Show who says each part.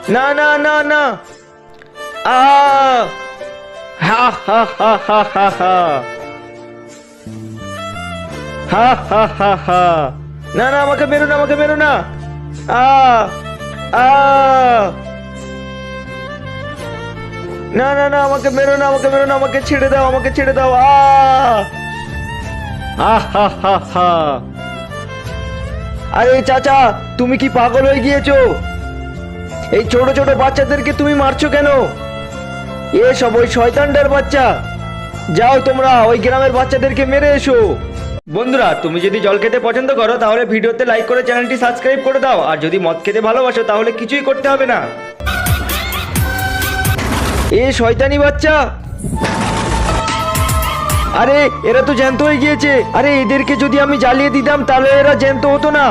Speaker 1: না না না না। আ হা হা হা হা হা হা হা হা হা হা। না না, আমাকে মেরো না, আমাকে মেরো না। আ আ না না না, আমাকে মেরো না, আমাকে মেরো না, আমাকে ছেড়ে দাও, আমাকে ছেড়ে দাও। আ হা হা হা। আরে চাচা, তুমি কি পাগল হয়ে গিয়েছো? এই ছোট ছোট বাচ্চাদেরকে তুমি মারছো কেন? এসব ওই শয়তানটার বাচ্চা। যাও তোমরা ওই গ্রামের বাচ্চাদেরকে মেরে এসো। বন্ধুরা, তুমি যদি জল খেতে পছন্দ করো তাহলে ভিডিওতে লাইক করে চ্যানেলটি সাবস্ক্রাইব করে দাও, আর যদি মদ খেতে ভালোবাসো তাহলে কিছুই করতে হবে না। এ শয়তানি বাচ্চা! আরে এরা তো জ্যান্ত হয়ে গিয়েছে। আরে এদেরকে যদি আমি জ্বালিয়ে দিতাম তাহলে এরা জ্যান্ত হতো না।